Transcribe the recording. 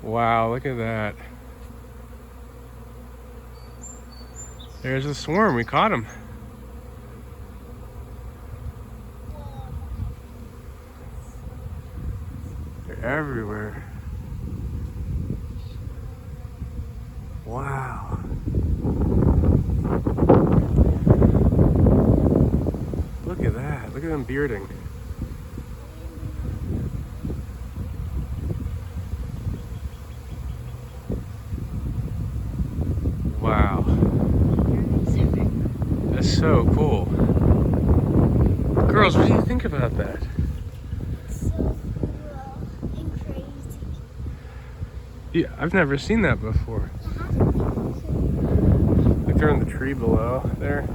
Wow, look at that. There's a swarm. We caught him. They're everywhere. Wow. Look at that. Look at them bearding. Wow. That's so cool. Girls, what do you think about that? So cool and crazy. Yeah, I've never seen that before. Like they're in the tree below there.